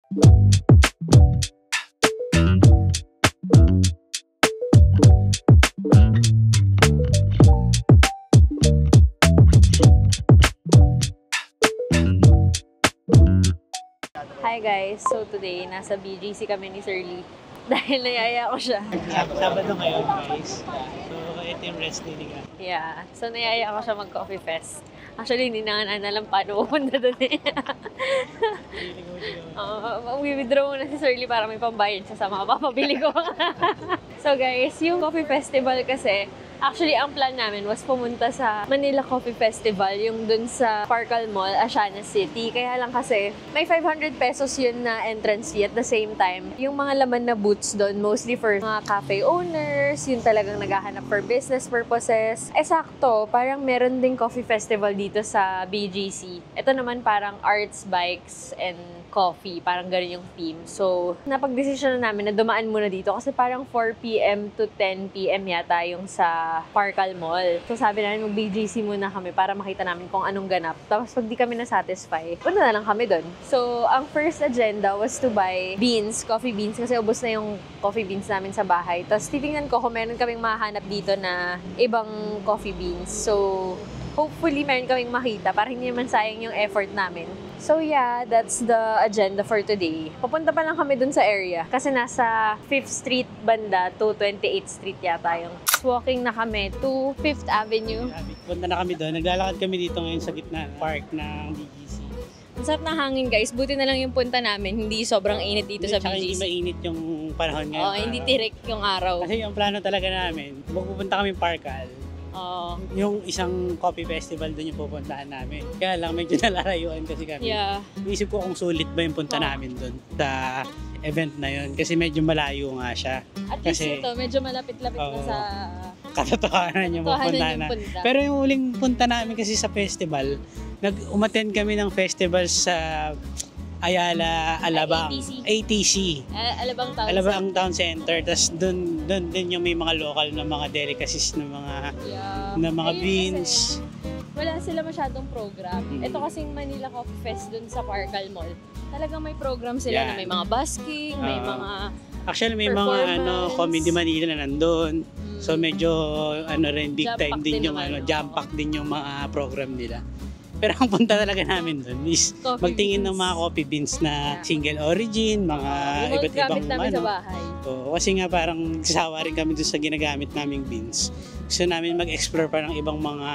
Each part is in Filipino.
Hi guys! So today, nasa BGC kami ni Sir Lee. Dahil nayaya ko siya. Sabado ngayon guys. So ito yung rest day niya. Yeah. So nayaya ko siya mag-coffee fest. Actually, hindi na nga alam paano pupunta doon eh. Mag-withdraw muna si Sir Lee para may pambayad siya sa mga papabili ko. So guys, yung coffee festival kasi, actually, ang plan namin was pumunta sa Manila Coffee Festival, yung dun sa Parcal Mall, Asiana City. Kaya lang kasi, may 500 pesos yun na entrance fee at the same time. Yung mga laman na booths dun, mostly for mga cafe owners, yung talagang naghahanap for business purposes. Sakto, parang meron ding coffee festival dito sa BGC. Ito naman parang arts, bikes, and coffee. Parang ganun yung theme. So, napag-desisyon na namin na dumaan muna dito kasi parang 4 p.m. to 10 p.m. yata yung sa Parcal Mall. So, sabi namin mag-BGC muna kami para makita namin kung anong ganap. Tapos, pag di kami na-satisfy, punta na lang kami doon. So, ang first agenda was to buy beans, coffee beans, kasi ubos na yung coffee beans namin sa bahay. Tapos, titingnan ko kung meron kaming mahanap dito na ibang coffee beans. So, hopefully, meron kaming makita para hindi naman sayang yung effort namin. So yeah, that's the agenda for today. Pupunta pa lang kami dun sa area kasi nasa 5th Street banda to 28th Street yata yung. Walking na kami to 5th Avenue. Punta na kami doon. Naglalakad kami dito ngayon sa gitna ng park ng BGC. Ang sarap ng hangin guys. Buti na lang yung punta namin. Hindi sobrang init dito sa BGC. Hindi mainit yung panahon ngayon. Oo, hindi tirik yung araw. Kasi yung plano talaga namin, magpupunta kami Parcal. Yung isang coffee festival doon yung pupuntahan namin. Kaya lang medyo nalalayuan kasi kami. Yeah. Iisip ko kung sulit ba yung punta namin doon sa event na yun. Kasi medyo malayo nga siya. At least ito, medyo malapit-lapit na sa katotohanan yung pupuntahan na. Pero yung uling punta namin kasi sa festival, umattend kami ng festival sa Ayala, Alabang, ATC. Alabang Town Center. Tapos doon din yung may mga local na mga delicacies na mga beans. Wala sila masyadong program. Ito kasing Manila Coffee Fest doon sa Parcal Mall. Talagang may program sila na may mga busking, may mga actually may mga Comedy Manila na nandun. So medyo rin big time din yung jam pack din yung mga program nila. Pero ang punta talaga namin doon is magtingin ng mga coffee beans na single origin, mga iba't ibang sa bahay. Kasi nga parang sasawa rin kami doon sa ginagamit naming beans. Gusto namin mag-explore pa ng ibang mga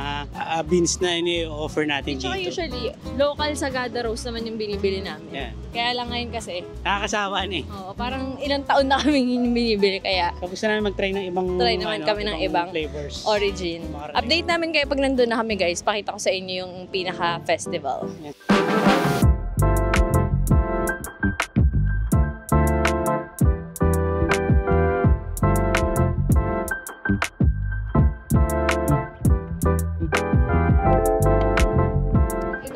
beans na ini-offer natin dito. Usually, local Sagada Rose naman yung binibili namin. Yeah. Kaya lang ngayon kasi nakakasawaan eh. Parang ilang taon na kami yung binibili kaya gusto namin mag-try ng ibang kami ng ibang flavors. Origin. Update namin kayo pag nandun na kami guys. Pakita ko sa inyo yung pinaka-festival. Yeah.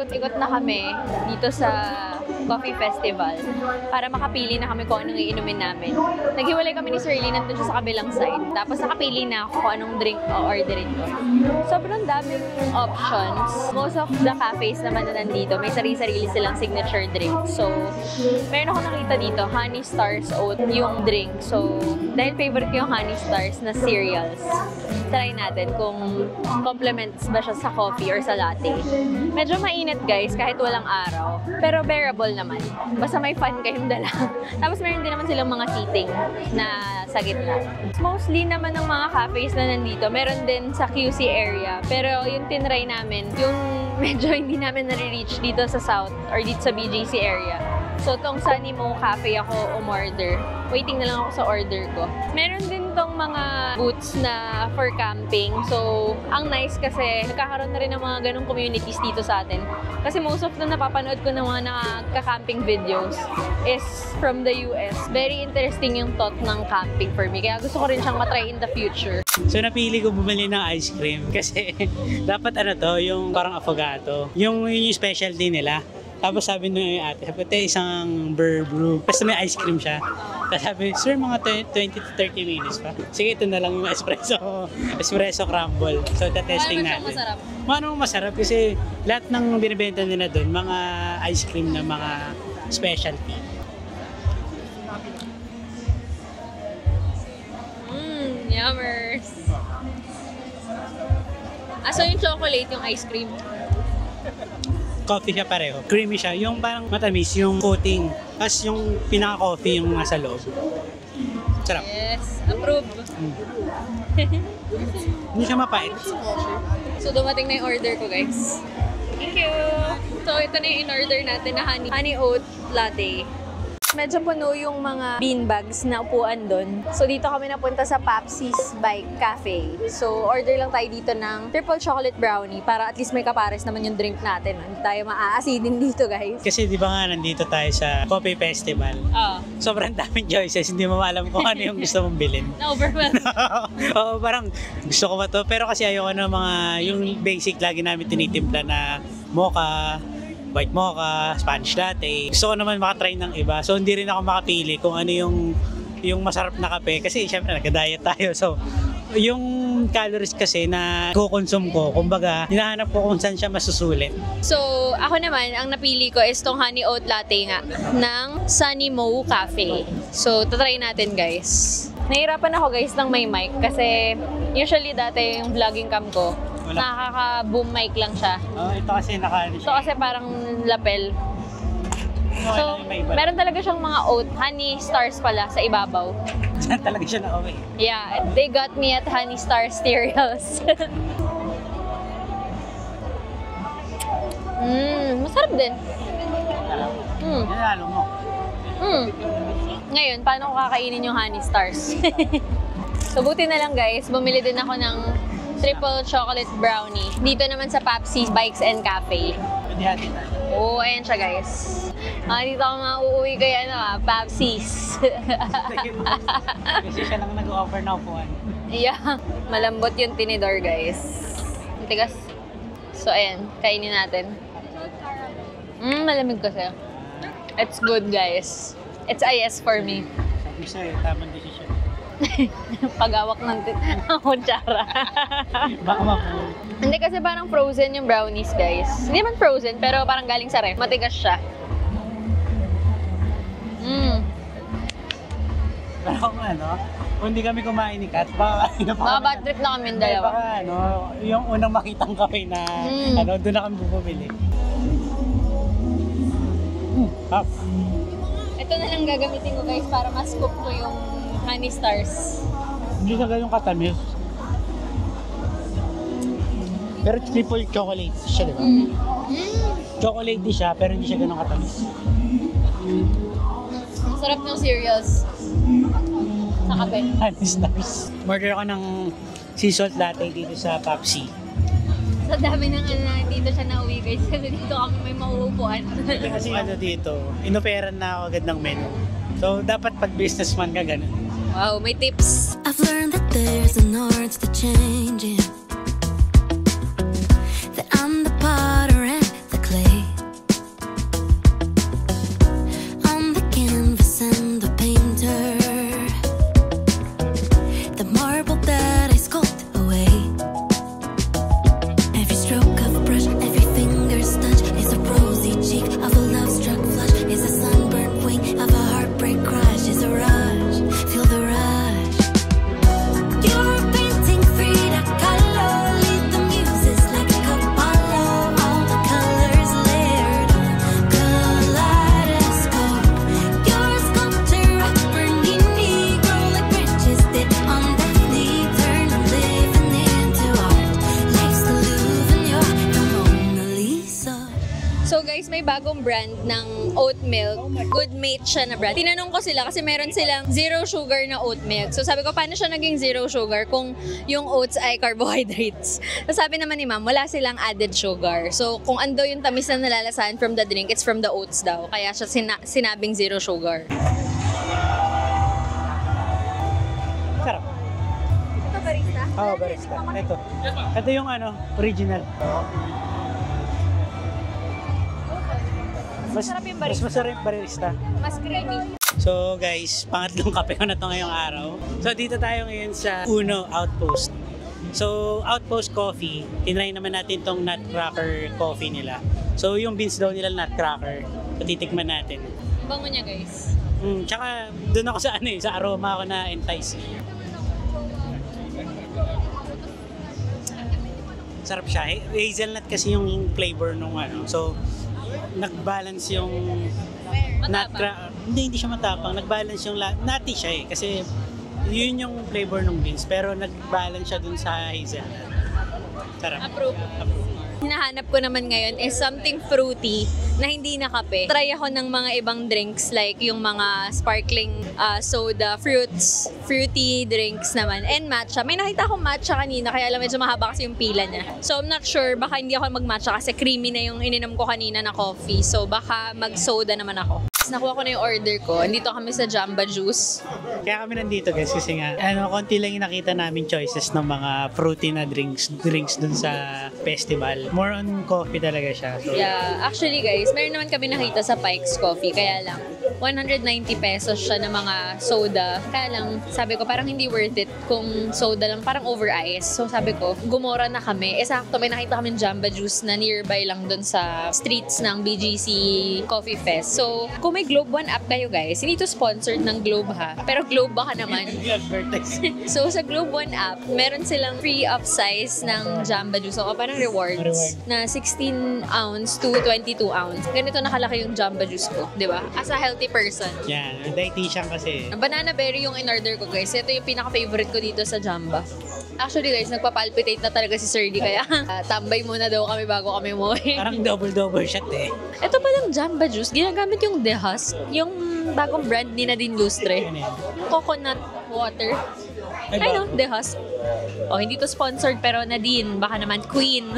Ikot na kami dito sa coffee festival para makapili na kami kung anong iinumin namin. Naghiwalay kami ni Sir Lee, nandun siya sa kabilang side. Tapos nakapili na ako kung anong drink o orderin ko. Sobrang daming options. Most of the cafes naman na nandito, may sarili-sarili silang signature drink. So, meron ako nakita dito, Honey Stars Oat yung drink. So, dahil favorite ko yung Honey Stars na cereals, try natin kung complements ba siya sa coffee or sa latte. Medyo mainit guys, kahit walang araw. Pero bearable naman. Basta may fun kayong dala. Tapos meron din naman silang mga seating na sa gitna. Mostly naman ng mga cafes na nandito, meron din sa QC area. Pero yung tinry namin, yung medyo hindi namin nare-reach dito sa South or dito sa BGC area. So, tong Sunny Mo Cafe ako umorder. Waiting na lang ako sa order ko. Meron din tong mga booths na for camping. So, ang nice kasi nagkakaroon na rin ng mga ganong communities dito sa atin. Kasi most of them napapanood ko ng mga nakaka-camping videos is from the US. Very interesting yung thought ng camping for me. Kaya gusto ko rin siyang matry in the future. So, napili ko bumili ng ice cream kasi dapat yung parang affogato. Yung specialty nila. Tapos sabi nung ate, isang beer brew. Basta may ice cream siya. Tapos sabi, sir, mga 20 to 30 minutes pa. Sige, ito na lang yung espresso crumble. So, testing natin. Ano masarap kasi lahat ng binibenta nila doon, mga ice cream na mga specialty. Yummers. So yung chocolate, yung ice cream. Coffee siya pareho. Creamy siya. Yung parang matamis, yung coating. Tapos yung pinaka-coffee yung nasa loob. Sarap. Yes, approve. Hindi siya mapait. So dumating na yung order ko, guys. Thank you! So ito na yung in-order natin na honey oat latte. Medyo puno yung mga beanbags na upuan doon. So dito kami napunta sa Papsi's Bike Cafe. So order lang tayo dito ng triple chocolate brownie para at least may kapares naman yung drink natin. Hindi tayo maaasidin dito, guys. Kasi di ba nga nandito tayo sa Coffee Festival. Sobrang daming choices. Hindi mo alam kung ano yung gusto mong bilhin. Na-overwhelmed. Oo, parang gusto ko ba to? Pero kasi ayoko na mga yung basic lagi namin tinitimpla na mocha, white mocha, Spanish latte. Gusto ko naman makatry ng iba. So hindi rin ako makapili kung ano yung masarap na kape. Kasi syempre nagka-diet tayo. So yung calories kasi na kukonsume ko, kumbaga, hinahanap ko kung saan siya masusulit. So ako naman, ang napili ko is tong honey oat latte nga ng Sunny Mo Cafe. So tatry natin, guys. Nahirapan ako, guys, ng may mic kasi usually dati yung vlogging cam ko, nakaka-boom mic lang siya. Ito kasi Ito kasi parang lapel. So, meron talaga siyang mga oat, honey stars pala sa ibabaw. Saan talaga siya na-away? Yeah, they got me at Honey Star Cereals. Masarap din. Nalalo mo. Ngayon, paano ko kakainin yung Honey Stars? So, buti na lang, guys. Bumili din ako ng triple chocolate brownie. Dito naman sa Papsi's Bikes and Cafe. Pwede hati tayo. Oo, ayan siya, guys. Dito ako mauuwi kay Papsi's. Kasi siya lang nag-offer na upuan. Yeah, malambot yung tinidor, guys. Tigas. So, ayan, kainin natin. Malamig kasi. It's good, guys. It's a yes for me. Sabi sa'yo, tamang desisyon. Pag-awak ng kutsara. Baka mapuno. Hindi kasi parang frozen yung brownies, guys. Hindi man frozen, pero parang galing sa ref. Matigas siya. Pero kung kung hindi kami kumain ni Kat, baka Bad trip na kami yung dalawa. Baka yung unang makitang kape na doon na kami bumili. Ito na lang gagamitin ko, guys, para ma-scoop ko yung Honey Stars. Hindi siya ganun katamis. Pero triple chocolate siya, di ba? Chocolate di siya, pero hindi siya ganun katamis. Ang sarap ng cereals. Sa kape. Honey Stars. Order ako ng sea salt latte dito sa Papsi. Sa dami ng dito siya nauwi, guys. Kasi dito kami may mauupuan. Kasi dito, inoperan na ako agad ng menu. So, dapat pag businessman ka ganun. Wow, may tips. I've learned that there's an art to changing. That I'm the potter and the clay. I'm the canvas and the painter. The marble that I sculpt away. Every stroke of a brush, every finger's touch is a rosy cheek of a love-struck flush. Is a sunburned wing of a heartbreak crush. Is a rush, feel the rush. You're a painting Frida Kahlo. Lead the muses like a Capallo. All the colors layered on kaleidoscope. You're a sculptor of Bernini. Grow like branches that on Daphne. Turn and living into art. Life's the Louvre and you're the Mona Lisa. So guys, may bagong brand ng oat milk. Good Mate siya na brand. Tinanong ko sila kasi meron silang zero sugar na oat milk. So sabi ko, paano siya naging zero sugar kung yung oats ay carbohydrates? So sabi naman ni ma'am, wala silang added sugar. So kung ando yung tamis na nalalasahan from the drink, it's from the oats daw. Kaya siya sinabing zero sugar. Sarap. Ito barista? Oo, barista. Ito yung original. Masarap yung barista. Mas masarap yung barista. Mas creamy. So guys, pangatlong kape ko na to ngayong araw. So dito tayo ngayon sa Uno Outpost. So Outpost Coffee, tinry naman natin tong nutcracker coffee nila. So yung beans daw nila nutcracker. So titikman natin. Bango niya, guys. Tsaka doon ako sa sa aroma ako na entice. Sarap siya. Hazelnut kasi yung flavor nung So, nag-balance yung hindi siya matapang. Nag-balance yung nutty siya kasi yun yung flavor ng beans pero nag-balance siya dun sa hazelnut. Sarap. Approve. Hinahanap ko naman ngayon is something fruity na hindi na kape. Try ako ng mga ibang drinks like yung mga sparkling soda, fruity drinks naman, and matcha. May nakita akong matcha kanina kaya alam medyo mahaba kasi yung pila niya. So I'm not sure, baka hindi ako mag-matcha kasi creamy na yung ininom ko kanina na coffee. So baka mag-soda naman ako. Nakuha ko na yung order ko. Andito kami sa Jamba Juice. Kaya kami nandito guys kasi nga konti lang yung nakita namin choices ng mga fruity na drinks dun sa festival. More on coffee talaga siya. So, Yeah, actually guys, meron naman kami nakita sa Pike's Coffee, kaya lang 190 pesos siya ng mga soda. Kaya lang, sabi ko parang hindi worth it kung soda lang, parang over ice. So sabi ko, gumora na kami. Sakto may nakita kami Jamba Juice na nearby lang dun sa streets ng BGC Coffee Fest. So kung may Globe One app kayo guys, hindi to sponsored ng Globe ha, pero Globe baka naman. advertise. So sa Globe One app, meron silang free up size ng Jamba Juice. So parang rewards na 16 ounce to 22 ounce. Ganito nakalaki yung Jamba Juice ko, di ba? As a healthy person. Yan, dietitian kasi. Banana berry yung in-order ko guys. Ito yung pinaka-favorite ko dito sa Jamba. Actually guys, nagpapalpitate na talaga si Sir D kaya tambay muna daw kami bago kami umuwi. Parang double shot eh. Ito palang Jamba Juice, ginagamit yung The Husk, yung bagong brand ni Nadine Lustre. Ano yan? Coconut water. Ay, I know, The Husk. Oh, hindi to sponsored pero Nadine, baka naman Queen.